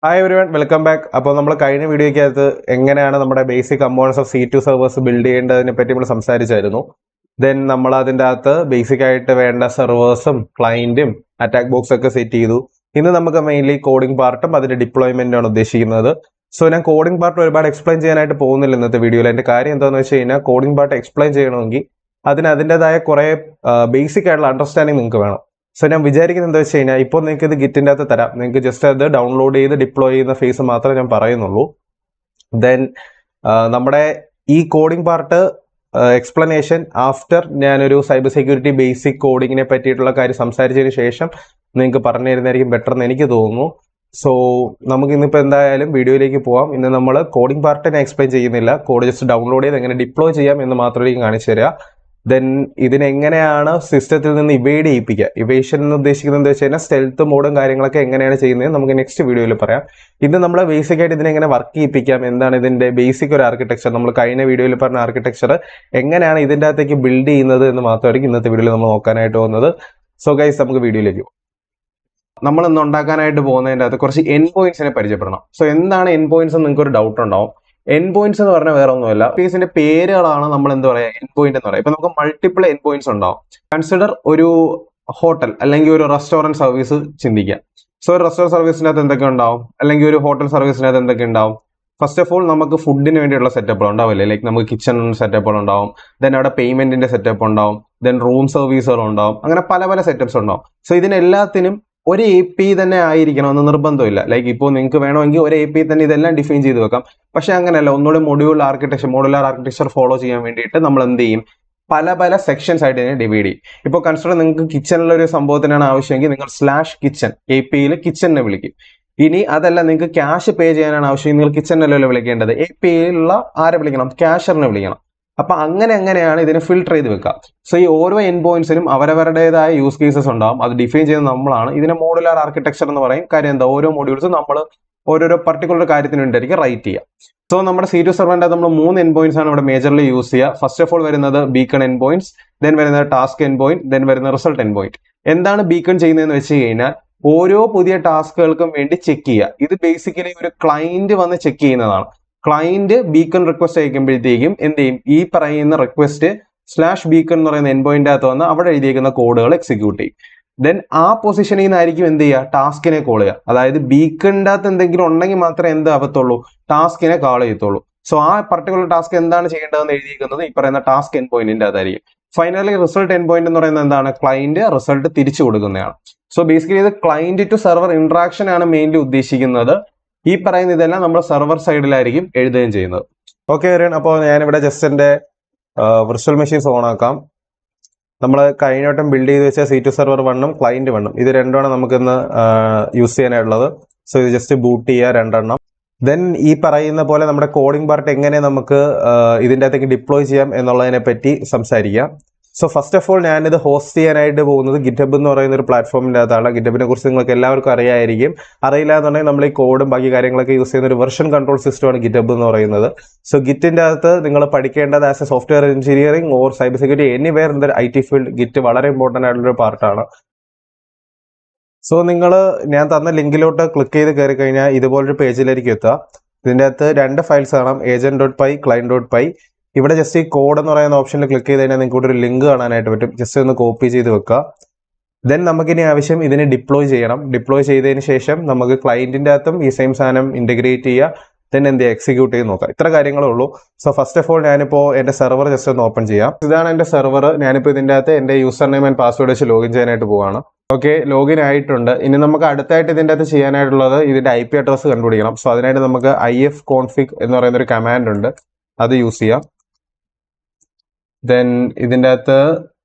Hi everyone, welcome back. അപ്പോൾ നമ്മൾ കഴിഞ്ഞ വീഡിയോയ്ക്കകത്ത് എങ്ങനെയാണ് നമ്മുടെ basic components of C2 servers build ചെയ്യേണ്ടതിനെ പറ്റി നമ്മൾ സംസാരിച്ചായിരുന്നു. ദെൻ നമ്മൾ അതിൻ്റെ അകത്ത് ബേസിക് ആയിട്ട് വേണ്ട സെർവേഴ്സും ക്ലയന്റും അറ്റാക്ക് ബോക്സ് ഒക്കെ സെറ്റ് ചെയ്തു. ഇന്ന് നമുക്ക് മെയിൻലി കോഡിംഗ് പാർട്ടും അതിന്റെ ഡിപ്ലോയ്മെന്റും ആണ് ഉദ്ദേശിക്കുന്നത്. സോ ഞാൻ കോഡിംഗ് പാർട്ട് ഒരുപാട് എക്സ്പ്ലെയിൻ ചെയ്യാനായിട്ട് പോകുന്നില്ല ഇന്നത്തെ വീഡിയോയിൽ. എൻ്റെ കാര്യം എന്താണെന്ന് വെച്ച് കഴിഞ്ഞാൽ കോഡിംഗ് പാർട്ട് എക്സ്പ്ലെയിൻ ചെയ്യണമെങ്കിൽ അതിന് അതിൻ്റെതായ കുറേ ബേസിക് ആയിട്ടുള്ള അണ്ടർസ്റ്റാൻഡിങ് നിങ്ങൾക്ക് വേണം. സോ ഞാൻ വിചാരിക്കുന്നത് എന്താ വെച്ച് കഴിഞ്ഞാൽ ഇപ്പോൾ നിങ്ങൾക്ക് ഇത് ഗിറ്റിൻ്റെ അകത്ത് തരാം, നിങ്ങൾക്ക് ജസ്റ്റ് അത് ഡൗൺലോഡ് ചെയ്ത് ഡിപ്ലോയ് ചെയ്യുന്ന ഫേസ് മാത്രമേ ഞാൻ പറയുന്നുള്ളൂ. ദെൻ നമ്മുടെ ഈ കോഡിംഗ് പാർട്ട് എക്സ്പ്ലനേഷൻ ആഫ്റ്റർ ഞാനൊരു സൈബർ സെക്യൂരിറ്റി ബേസിക് കോഡിങ്ങിനെ പറ്റിയിട്ടുള്ള കാര്യം സംസാരിച്ചതിന് ശേഷം നിങ്ങൾക്ക് പറഞ്ഞു തരുന്നതായിരിക്കും ബെറ്റർ എന്ന് എനിക്ക് തോന്നുന്നു. സോ നമുക്ക് ഇന്നിപ്പോൾ എന്തായാലും വീഡിയോയിലേക്ക് പോവാം. ഇന്ന് നമ്മൾ കോഡിംഗ് പാർട്ട് ഞാൻ എക്സ്പ്ലെയിൻ ചെയ്യുന്നില്ല, കോഡ് ജസ്റ്റ് ഡൗൺലോഡ് ചെയ്ത് എങ്ങനെ ഡിപ്ലോയ് ചെയ്യാം എന്ന് മാത്രമേ കാണിച്ചു തരിക. ദെൻ ഇതിനെങ്ങനെയാണ് സിസ്റ്റത്തിൽ നിന്ന് ഇവേഡ് ചെയ്യിപ്പിക്കുക. ഇവേഷൻ എന്ന് ഉദ്ദേശിക്കുന്നത് എന്താ വെച്ച് കഴിഞ്ഞാൽ സ്റ്റെൽത്ത് മോഡും കാര്യങ്ങളൊക്കെ എങ്ങനെയാണ് ചെയ്യുന്നത് നമുക്ക് നെക്സ്റ്റ് വീഡിയോയിൽ പറയാം. ഇന്ന് നമ്മൾ ബേസിക് ആയിട്ട് ഇതിനെ എങ്ങനെ വർക്ക് ചെയ്യിപ്പിക്കാം, എന്താണ് ഇതിന്റെ ബേസിക് ഒരു ആർക്കിടെക്ചർ, നമ്മൾ കഴിഞ്ഞ വീഡിയോയിൽ പറഞ്ഞ ആർക്കിടെക്ചർ എങ്ങനെയാണ് ഇതിൻ്റെ അകത്തേക്ക് ബിൽഡ് ചെയ്യുന്നത് എന്ന് മാത്രമായിരിക്കും ഇന്നത്തെ വീഡിയോയിൽ നമ്മൾ നോക്കാനായിട്ട് പോകുന്നത്. സോ ഗൈസ്, നമുക്ക് വീഡിയോയിലേക്ക് പോകും. നമ്മൾ ഇന്ന് ഉണ്ടാക്കാനായിട്ട് പോകുന്നതിൻ്റെ അകത്ത് കുറച്ച് എൻ പോയിന്റ്സിനെ പരിചയപ്പെടണം. സോ എന്താണ് എൻ പോയിന്റ്സ് എന്ന് നിങ്ങൾക്ക് ഒരു ഡൗട്ട് ഉണ്ടാവും. എൻ പോയിന്റ്സ് എന്ന് പറഞ്ഞാൽ വേറെ ഒന്നുമല്ല, പീസിന്റെ പേരുകളാണ് നമ്മൾ എന്താ പറയുക എൻ പോയിന്റ് എന്ന് പറയുക. ഇപ്പൊ നമുക്ക് മൾട്ടിപ്പിൾ എൻ പോയിന്റ്സ് ഉണ്ടാവും. കൺസിഡർ ഒരു ഹോട്ടൽ അല്ലെങ്കിൽ ഒരു റെസ്റ്റോറന്റ് സർവീസ് ചിന്തിക്കാം. സോ ഒരു റെസ്റ്റോറന്റ് സർവീസിനകത്ത് എന്തൊക്കെ ഉണ്ടാവും, അല്ലെങ്കിൽ ഒരു ഹോട്ടൽ സർവീസിനകത്ത് എന്തൊക്കെ ഉണ്ടാവും. ഫസ്റ്റ് ഓഫ് ഓൾ നമുക്ക് ഫുഡിന് വേണ്ടിയുള്ള സെറ്റപ്പുകൾ ഉണ്ടാവില്ലേ, ലൈക്ക് നമുക്ക് കിച്ചൺ സെറ്റപ്പുകൾ ഉണ്ടാവും, ദെൻ അവിടെ പേയ്മെന്റിന്റെ സെറ്റപ്പ് ഉണ്ടാവും, ദെൻ റൂം സർവീസുകൾ ഉണ്ടാവും, അങ്ങനെ പല പല സെറ്റപ്സ് ഉണ്ടാവും. സോ ഇതിനെല്ലാത്തിനും ഒരു API തന്നെ ആയിരിക്കണമെന്ന് നിർബന്ധമില്ല. ലൈക്ക് ഇപ്പോൾ നിങ്ങൾക്ക് വേണമെങ്കിൽ ഒരു API തന്നെ ഇതെല്ലാം ഡിഫൈൻ ചെയ്ത് വെക്കാം. പക്ഷെ അങ്ങനെയല്ല, ഒന്നുകൂടി മോഡുലാർ ആർക്കിടെക്ചർ ഫോളോ ചെയ്യാൻ വേണ്ടിയിട്ട് നമ്മൾ എന്ത് ചെയ്യും, പല പല സെക്ഷൻസ് ആയിട്ട് ഇതിനെ ഡിവൈഡ് ചെയ്യും. ഇപ്പോൾ കൺസിഡർ നിങ്ങൾക്ക് കിച്ചണിലെ ഒരു സംഭവത്തിനാണ് ആവശ്യമെങ്കിൽ നിങ്ങൾ /kitchen APIയിൽ കിച്ചണിനെ വിളിക്കും. ഇനി അതല്ല, നിങ്ങൾക്ക് ക്യാഷ് പേ ചെയ്യാനാണ് ആവശ്യം, നിങ്ങൾ കിച്ചണിലല്ലോ വിളിക്കേണ്ടത്, APIയിലുള്ള ആരെ വിളിക്കണം, ക്യാഷറിനെ വിളിക്കണം. അപ്പൊ അങ്ങനെയാണ് ഇതിനെ ഫിൽട്ടർ ചെയ്ത് വെക്കുക. സോ ഈ ഓരോ എൻ പോയിന്റ്സിനും അവരവരുടേതായ യൂസ് കേസസ് ഉണ്ടാവും. അത് ഡിഫൈൻ ചെയ്യുന്നത് നമ്മളാണ്. ഇതിനെ മോഡുലാർ ആർക്കിടെക്ചർ എന്ന് പറയും. കാര്യം എന്താ, ഓരോ മോഡ്യൂൾസും നമ്മൾ ഓരോരോ പർട്ടിക്കുലർ കാര്യത്തിന് വേണ്ടിയായിരിക്കും റൈറ്റ് ചെയ്യുക. സോ നമ്മുടെ C2 സെർവറിന്റെ നമ്മൾ 3 എൻ പോയിന്റ്സ് ആണ് ഇവിടെ മേജർലി യൂസ് ചെയ്യുക. ഫസ്റ്റ് ഓഫ് ഓൾ വരുന്നത് ബീക്കൺ എൻ പോയിന്റ്സ്, ദെൻ വരുന്നത് ടാസ്ക് എൻ പോയിന്റ്, ദെൻ വരുന്ന റിസൾട്ട് എൻ പോയിന്റ്. എന്താണ് ബീക്കൺ ചെയ്യുന്നതെന്ന് വെച്ച് കഴിഞ്ഞാൽ ഓരോ പുതിയ ടാസ്കുകൾക്കും വേണ്ടി ചെക്ക് ചെയ്യുക. ഇത് ബേസിക്കലി ഒരു ക്ലയന്റ് വന്ന് ചെക്ക് ചെയ്യുന്നതാണ്. ക്ലയന്റ് ബീക്കൺ റിക്വസ്റ്റ് അയക്കുമ്പോഴത്തേക്കും എന്ത് ചെയ്യും, ഈ പറയുന്ന റിക്വസ്റ്റ് /beacon എന്ന് പറയുന്ന എൻ പോയിന്റ് അകത്ത് വന്ന് അവിടെ എഴുതിയിരിക്കുന്ന കോഡുകൾ എക്സിക്യൂട്ട് ചെയ്യും. ദെൻ ആ പൊസിഷനിൽ നിന്നായിരിക്കും എന്ത് ചെയ്യുക, ടാസ്കിനെ കോൾ ചെയ്യുക. അതായത് ബീക്കണിൻ്റെ അകത്ത് എന്തെങ്കിലും ഉണ്ടെങ്കിൽ മാത്രമേ എന്ത് ആവത്തുള്ളൂ, ടാസ്കിനെ കാൾ ചെയ്യത്തുള്ളൂ. സോ ആ പർട്ടിക്കുലർ ടാസ്ക് എന്താണ് ചെയ്യേണ്ടതെന്ന് എഴുതിയിരിക്കുന്നത് ഈ പറയുന്ന ടാസ്ക് എൻ പോയിന്റിന്റെ അകത്തായിരിക്കും. ഫൈനലി റിസൾട്ട് എൻ പോയിന്റ് എന്ന് പറയുന്നത് എന്താണ്, ക്ലയന്റ് റിസൾട്ട് തിരിച്ചു കൊടുക്കുന്നതാണ്. സോ ബേസിക്കലി ഇത് ക്ലയന്റ് ടു സെർവർ ഇന്ററാക്ഷൻ ആണ് മെയിൻലി ഉദ്ദേശിക്കുന്നത്. ഈ പറയുന്ന ഇതെല്ലാം നമ്മൾ സെർവർ സൈഡിലായിരിക്കും എഴുതുകയും ചെയ്യുന്നത്. ഓക്കെ, അപ്പോൾ ഞാനിവിടെ ജസ്റ്റ് എൻ്റെ വിർച്വൽ മെഷീൻസ് ഓൺ ആക്കാം. നമ്മൾ കഴിഞ്ഞ വട്ടം ബിൽഡ് ചെയ്ത് വെച്ച C2 സെർവർ 1ഉം ക്ലയന്റ് 1ഉം ഇത് രണ്ടുമാണ് നമുക്കിന്ന് യൂസ് ചെയ്യാനായിട്ടുള്ളത്. സോ ഇത് ജസ്റ്റ് ബൂട്ട് ചെയ്യുക രണ്ടെണ്ണം. ദെൻ ഈ പറയുന്ന പോലെ നമ്മുടെ കോഡിംഗ് പാർട്ട് എങ്ങനെ നമുക്ക് ഇതിൻ്റെ അകത്തേക്ക് ഡിപ്ലോയ് ചെയ്യാം എന്നുള്ളതിനെ പറ്റി സംസാരിക്കാം. സോ ഫസ്റ്റ് ഓഫ് ഓൾ ഞാനിത് ഹോസ്റ്റ് ചെയ്യാനായിട്ട് പോകുന്നത് GitHub എന്ന് പറയുന്ന ഒരു പ്ലാറ്റ്ഫോമിൻ്റെ അകത്താണ്. GitHubനെ കുറിച്ച് നിങ്ങൾക്ക് എല്ലാവർക്കും അറിയായിരിക്കും. അറിയില്ല എന്നുണ്ടെങ്കിൽ നമ്മൾ ഈ കോഡും ബാക്കി കാര്യങ്ങളൊക്കെ യൂസ് ചെയ്യുന്ന ഒരു വെർഷൻ കൺട്രോൾ സിസ്റ്റമാണ് GitHub എന്ന് പറയുന്നത്. സോ ഗിറ്റിൻ്റെ അകത്ത് നിങ്ങൾ പഠിക്കേണ്ടത് as A software engineering or cyber security anywhere in the IT field git വളരെ ഇമ്പോർട്ടൻ്റ് ആയിട്ടുള്ളൊരു പാർട്ടാണ്. സോ നിങ്ങൾ ഞാൻ തന്ന ലിങ്കിലോട്ട് ക്ലിക്ക് ചെയ്ത് കയറി കഴിഞ്ഞാൽ ഇതുപോലൊരു പേജിലായിരിക്കും എത്തുക. ഇതിൻ്റെ അകത്ത് 2 ഫയൽസ് കാണാം, agent.py, client.py. ഇവിടെ ജസ്റ്റ് ഈ കോഡ് എന്ന് പറയുന്ന ഓപ്ഷനിൽ ക്ലിക്ക് ചെയ്ത് കഴിഞ്ഞാൽ നിങ്ങൾക്ക് ഒരു ലിങ്ക് കാണാനായിട്ട് പറ്റും. ജസ്റ്റ് ഒന്ന് കോപ്പി ചെയ്ത് വെക്കുക. ദെൻ നമുക്കിനി ആവശ്യം ഇതിനെ ഡിപ്ലോയ് ചെയ്യണം. ഡിപ്ലോയ് ചെയ്തതിന് ശേഷം നമുക്ക് ക്ലയന്റിൻ്റെ അകത്തും ഈ സെയിം സാധനം ഇന്റഗ്രേറ്റ് ചെയ്യുക. ദെൻ എന്ത് ചെയ്യുക, എക്സിക്യൂട്ട് ചെയ്ത് നോക്കാം. ഇത്ര കാര്യങ്ങളേ ഉള്ളൂ. സോ ഫസ്റ്റ് ഓഫ് ഓൾ ഞാനിപ്പോൾ എൻ്റെ സെർവർ ജസ്റ്റ് ഒന്ന് ഓപ്പൺ ചെയ്യാം. ഇതാണ് എൻ്റെ സെർവർ. ഞാനിപ്പോൾ ഇതിൻ്റെ അകത്ത് എൻ്റെ യൂസർ നെയിം ആൻഡ് പാസ്വേഡ് വെച്ച് ലോഗിൻ ചെയ്യാനായിട്ട് പോവാണ്. ഓക്കെ, ലോഗിൻ ആയിട്ടുണ്ട്. ഇനി നമുക്ക് അടുത്തായിട്ട് ഇതിൻ്റെ അകത്ത് ചെയ്യാനായിട്ടുള്ളത് ഇതിൻ്റെ IP അഡ്രസ്സ് കണ്ടുപിടിക്കണം. സോ അതിനായിട്ട് നമുക്ക് ifconfig എന്ന് പറയുന്ന ഒരു കമാൻഡ് ഉണ്ട്, അത് യൂസ് ചെയ്യാം. ദെൻ ഇതിൻ്റെ അകത്ത്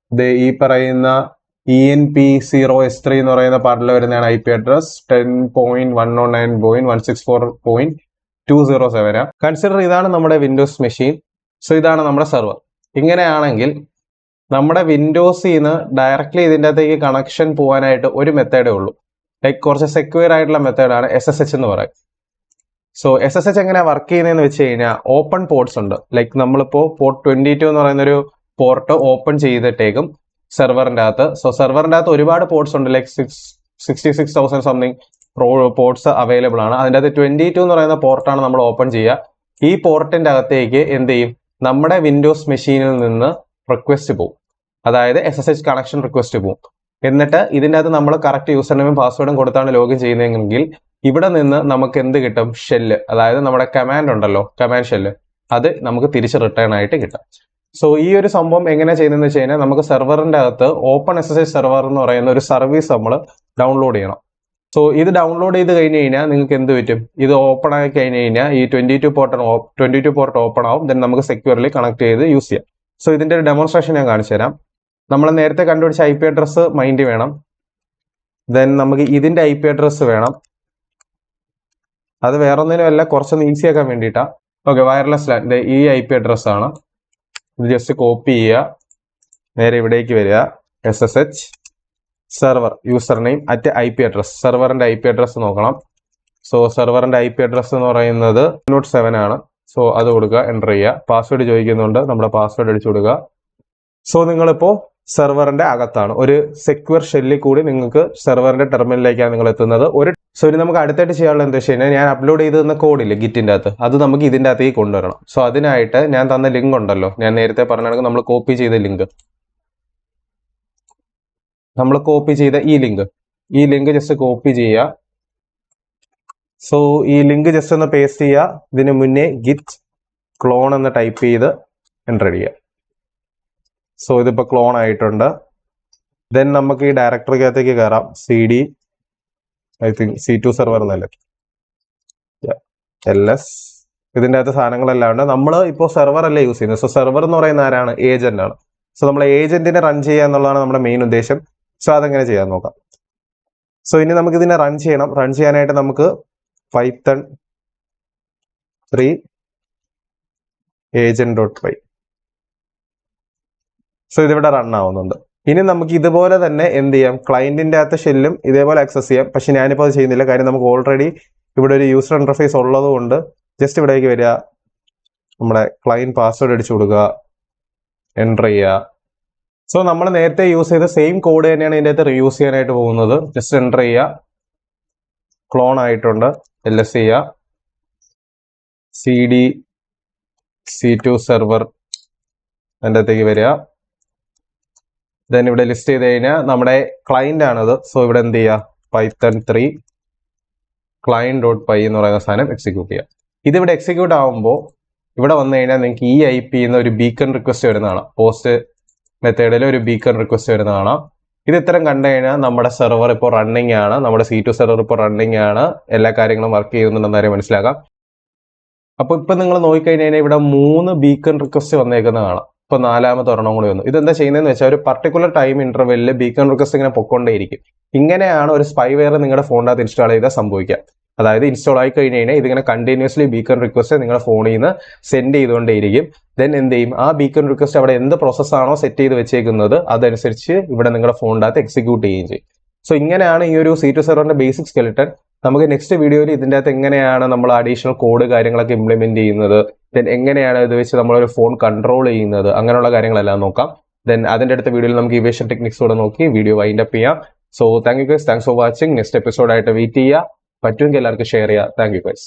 ഈ പറയുന്ന ENP0S3 എന്ന് പറയുന്ന പാർട്ടിൽ വരുന്നതാണ് IP അഡ്രസ് 10.109.164.207. കൺസിഡർ ഇതാണ് നമ്മുടെ വിൻഡോസ് മെഷീൻ. സോ ഇതാണ് നമ്മുടെ സെർവർ. ഇങ്ങനെയാണെങ്കിൽ നമ്മുടെ വിൻഡോസിൽ നിന്ന് ഡയറക്റ്റ്ലി ഇതിൻ്റെ അകത്തേക്ക് കണക്ഷൻ പോകാനായിട്ട് ഒരു മെത്തേഡേ ഉള്ളൂ. ലൈക്ക് കുറച്ച് സെക്യൂർ ആയിട്ടുള്ള മെത്തേഡാണ് SSH എന്ന് പറയും. സോ SSH എങ്ങനെയാണ് വർക്ക് ചെയ്യുന്നതെന്ന് വെച്ച് കഴിഞ്ഞാൽ ഓപ്പൺ പോർട്ട്സ് ഉണ്ട്. ലൈക്ക് നമ്മളിപ്പോൾ പോർട്ട് 22 എന്ന് പറയുന്നൊരു പോർട്ട് ഓപ്പൺ ചെയ്തിട്ടേക്കും സെർവറിൻ്റെ അകത്ത്. സോ സെർവറിൻ്റെ അകത്ത് ഒരുപാട് പോർട്ട്സ് ഉണ്ട്, ലൈക്ക് 66,000 സംതിങ് പോർട്ട്സ് അവൈലബിൾ ആണ്. അതിൻ്റെ അകത്ത് 22 എന്ന് പറയുന്ന പോർട്ടാണ് നമ്മൾ ഓപ്പൺ ചെയ്യുക. ഈ പോർട്ടിന്റെ അകത്തേക്ക് എന്ത് ചെയ്യും, നമ്മുടെ വിൻഡോസ് മെഷീനിൽ നിന്ന് റിക്വസ്റ്റ് പോകും, അതായത് SSH കണക്ഷൻ റിക്വസ്റ്റ് പോകും. എന്നിട്ട് ഇതിൻ്റെ അകത്ത് നമ്മൾ കറക്റ്റ് യൂസർ നെയിമും പാസ്വേഡും കൊടുത്താണ് ലോഗിൻ ചെയ്യുന്നതെങ്കിൽ ഇവിടെ നിന്ന് നമുക്ക് എന്ത് കിട്ടും, ഷെല്ല്, അതായത് നമ്മുടെ കമാൻഡ് ഉണ്ടല്ലോ, കമാൻഡ് ഷെല്ല്, അത് നമുക്ക് തിരിച്ച് റിട്ടേൺ ആയിട്ട് കിട്ടും. സോ ഈ ഒരു സംഭവം എങ്ങനെ ചെയ്യുന്നതെന്ന് വെച്ച് കഴിഞ്ഞാൽ നമുക്ക് സെർവറിന്റെ അകത്ത് ഓപ്പൺ SSH സെർവർ എന്ന് പറയുന്ന ഒരു സർവീസ് നമ്മൾ ഡൗൺലോഡ് ചെയ്യണം. സോ ഇത് ഡൗൺലോഡ് ചെയ്ത് കഴിഞ്ഞ് കഴിഞ്ഞാൽ നിങ്ങൾക്ക് എന്ത് പറ്റും, ഇത് ഓപ്പൺ ആയി കഴിഞ്ഞ് കഴിഞ്ഞാൽ ഈ 22 പോർട്ട് ഓപ്പൺ ആവും. ദെൻ നമുക്ക് സെക്യൂർലി കണക്ട് ചെയ്ത് യൂസ് ചെയ്യാം. സോ ഇതിന്റെ ഒരു ഡെമോൺസ്ട്രേഷൻ ഞാൻ കാണിച്ചു തരാം. നമ്മൾ നേരത്തെ കണ്ടുപിടിച്ച IP അഡ്രസ്സ് മൈൻഡ് വേണം. ദെൻ നമുക്ക് ഇതിന്റെ IP അഡ്രസ്സ് വേണം. അത് വേറെ ഒന്നിനും അല്ല, കുറച്ചൊന്ന് ഈസി ആക്കാൻ വേണ്ടിയിട്ടാണ്. ഓക്കെ, വയർലെസ് ലാൻ ഈ IP അഡ്രസ് ആണ്. ഇത് ജസ്റ്റ് കോപ്പി ചെയ്യുക, നേരെ ഇവിടേക്ക് വരിക, SSH server user name @IP address, സെർവറിന്റെ IP അഡ്രസ് നോക്കണം. സോ സെർവറിന്റെ IP അഡ്രസ് എന്ന് പറയുന്നത് 7 ആണ്. സോ അത് കൊടുക്കുക, എൻ്റർ ചെയ്യുക. പാസ്വേഡ് ചോദിക്കുന്നുണ്ട്, നമ്മുടെ പാസ്വേഡ് അടിച്ചു കൊടുക്കുക. സോ നിങ്ങളിപ്പോൾ സെർവറിന്റെ അകത്താണ്, ഒരു സെക്യൂർ ഷെല്ലിൽ കൂടി നിങ്ങൾക്ക് സെർവറിന്റെ ടെർമിനലിലേക്കാണ് നിങ്ങൾ എത്തുന്നത്. സോ ഇനി നമുക്ക് അടുത്തായിട്ട് ചെയ്യാനുള്ള എന്താ വെച്ച് കഴിഞ്ഞാൽ, ഞാൻ അപ്ലോഡ് ചെയ്ത് തന്ന കോഡില്ലേ ഗിറ്റിന്റെ അകത്ത്, അത് നമുക്ക് ഇതിന്റെ അകത്തേക്ക് കൊണ്ടുവരണം. സോ അതിനായിട്ട് ഞാൻ തന്ന ലിങ്ക് ഉണ്ടല്ലോ, ഞാൻ നേരത്തെ പറഞ്ഞാണെങ്കിൽ നമ്മൾ കോപ്പി ചെയ്ത ലിങ്ക്, ഈ ലിങ്ക് ജസ്റ്റ് കോപ്പി ചെയ്യുക. സോ ഈ ലിങ്ക് ജസ്റ്റ് ഒന്ന് പേസ്റ്റ് ചെയ്യുക. ഇതിന് മുന്നേ ഗിറ്റ് ക്ലോൺ എന്ന് ടൈപ്പ് ചെയ്ത് എൻ്റർ ചെയ്യുക. സോ ഇതിപ്പോൾ ക്ലോൺ ആയിട്ടുണ്ട്. ദെൻ നമുക്ക് ഈ ഡയറക്ടറിക്കകത്തേക്ക് കയറാം. CD I think C2 server എന്നല്ലേ, LS, ഇതിൻ്റെ അകത്ത് സാധനങ്ങളെല്ലാം ഉണ്ട്. നമ്മൾ ഇപ്പോൾ സെർവർ അല്ലേ യൂസ് ചെയ്യുന്നത്. സോ സെർവർ എന്ന് പറയുന്ന ആരാണ്, ഏജന്റ് ആണ്. സോ നമ്മൾ ഏജന്റിനെ റൺ ചെയ്യുക എന്നുള്ളതാണ് നമ്മുടെ മെയിൻ ഉദ്ദേശം. സോ അതെങ്ങനെ ചെയ്യാൻ നോക്കാം. സോ ഇനി നമുക്ക് ഇതിനെ റൺ ചെയ്യണം. റൺ ചെയ്യാനായിട്ട് നമുക്ക് Python 3 agent.py. സോ ഇതിവിടെ റൺ ആവുന്നുണ്ട്. ഇനി നമുക്ക് ഇതുപോലെ തന്നെ എന്ത് ചെയ്യാം, ക്ലയന്റിന്റെ അകത്ത് ഷെല്ലും ഇതേപോലെ ആക്സസ് ചെയ്യാം. പക്ഷെ ഞാനിപ്പോൾ അത് ചെയ്യുന്നില്ല, കാര്യം നമുക്ക് ഓൾറെഡി ഇവിടെ ഒരു യൂസർ ഇന്റർഫേസ് ഉള്ളത് കൊണ്ട് ജസ്റ്റ് ഇവിടേക്ക് വരിക, നമ്മുടെ ക്ലയന്റ് പാസ്വേഡ് അടിച്ചു കൊടുക്കുക, എൻ്റർ ചെയ്യുക. സോ നമ്മൾ നേരത്തെ യൂസ് ചെയ്ത സെയിം കോഡ് തന്നെയാണ് ഇതിൻ്റെ അകത്ത് റീയൂസ് ചെയ്യാനായിട്ട് പോകുന്നത്. ജസ്റ്റ് എൻ്റർ ചെയ്യുക, ക്ലോൺ ആയിട്ടുണ്ട്, LS ചെയ്യുക, CD C2 സെർവർ അതിൻ്റെ അകത്തേക്ക് വരിക. ദെൻ ഇവിടെ ലിസ്റ്റ് ചെയ്ത് കഴിഞ്ഞാൽ നമ്മുടെ ക്ലയന്റ് ആണത്. സോ ഇവിടെ എന്ത് ചെയ്യുക, Python 3 client.py എന്ന് പറയുന്ന സാധനം എക്സിക്യൂട്ട് ചെയ്യുക. ഇതിവിടെ എക്സിക്യൂട്ട് ആകുമ്പോൾ ഇവിടെ വന്നു കഴിഞ്ഞാൽ നിങ്ങൾക്ക് ഈ IP എന്ന ഒരു ബീക്കൺ റിക്വസ്റ്റ് വരുന്നതാണ്. പോസ്റ്റ് മെത്തേഡിൽ ഒരു ബീക്കൺ റിക്വസ്റ്റ് വരുന്നതാണ്. ഇത് ഇത്തരം കണ്ടു കഴിഞ്ഞാൽ നമ്മുടെ സെർവർ ഇപ്പോൾ റണ്ണിങ് ആണ്, നമ്മുടെ C2 സെർവർ ഇപ്പോൾ റണ്ണിങ് ആണ്, എല്ലാ കാര്യങ്ങളും വർക്ക് ചെയ്യുന്നുണ്ടെന്ന് കാര്യം മനസ്സിലാക്കാം. അപ്പോൾ ഇപ്പം നിങ്ങൾ നോക്കിക്കഴിഞ്ഞാൽ ഇവിടെ 3 ബീക്കൺ റിക്വസ്റ്റ് വന്നേക്കുന്നതാണ്. ഇപ്പോൾ 4ാമത്തെ ഒരെണ്ണം കൂടി വന്നു. ഇതെന്താ ചെയ്യുന്നതെന്ന് വെച്ചാൽ ഒരു പർട്ടിക്കുലർ ടൈം ഇന്റർവെല്ലിൽ ബീക്കൺ റിക്വസ്റ്റ് ഇങ്ങനെ പൊക്കൊണ്ടേയിരിക്കും. ഇങ്ങനെയാണ് ഒരു സ്പൈവെയർ നിങ്ങളുടെ ഫോണിനകത്ത് ഇൻസ്റ്റാൾ ചെയ്താൽ സംഭവിക്കുക. അതായത് ഇൻസ്റ്റാൾ ആയി കഴിഞ്ഞ് കഴിഞ്ഞാൽ ഇതിങ്ങനെ കണ്ടിന്യൂസ്ലി ബീക്കൺ റിക്വസ്റ്റ് നിങ്ങളുടെ ഫോണിൽ നിന്ന് സെൻഡ് ചെയ്തുകൊണ്ടേയിരിക്കും. ദെൻ എന്ത് ചെയ്യും, ആ ബീക്കൺ റിക്വസ്റ്റ് അവിടെ എന്ത് പ്രോസസ്സാണോ സെറ്റ് ചെയ്ത് വെച്ചേക്കുന്നത് അതനുസരിച്ച് ഇവിടെ നിങ്ങളുടെ ഫോണിൻ്റെ അകത്ത് എക്സിക്യൂട്ട് ചെയ്യുകയും ചെയ്യും. സോ ഇങ്ങനെയാണ് ഈ ഒരു C2 സെർവറിന്റെ ബേസിക് സ്കെലിട്ടൺ. നമുക്ക് നെക്സ്റ്റ് വീഡിയോയിൽ ഇതിൻ്റെ അകത്ത് എങ്ങനെയാണ് നമ്മൾ അഡീഷണൽ കോഡ് കാര്യങ്ങളൊക്കെ ഇംപ്ലിമെന്റ് ചെയ്യുന്നത്, ദെൻ എങ്ങനെയാണ് ഇത് വെച്ച് നമ്മളൊരു ഫോൺ കൺട്രോൾ ചെയ്യുന്നത്, അങ്ങനെയുള്ള കാര്യങ്ങളെല്ലാം നോക്കാം. ദെൻ അതിൻ്റെ അടുത്ത വീഡിയോയിൽ നമുക്ക് ഇവേഷൻ ടെക്നിക്സ് കൂടെ നോക്കി വീഡിയോ വൈൻഡ് അപ്പ് ചെയ്യാം. So thank you guys, thanks for watching. Next എപ്പിസോഡായിട്ട് വെയിറ്റ് ചെയ്യുക. പറ്റുമെങ്കിൽ എല്ലാവർക്കും ഷെയർ ചെയ്യുക. Thank you guys.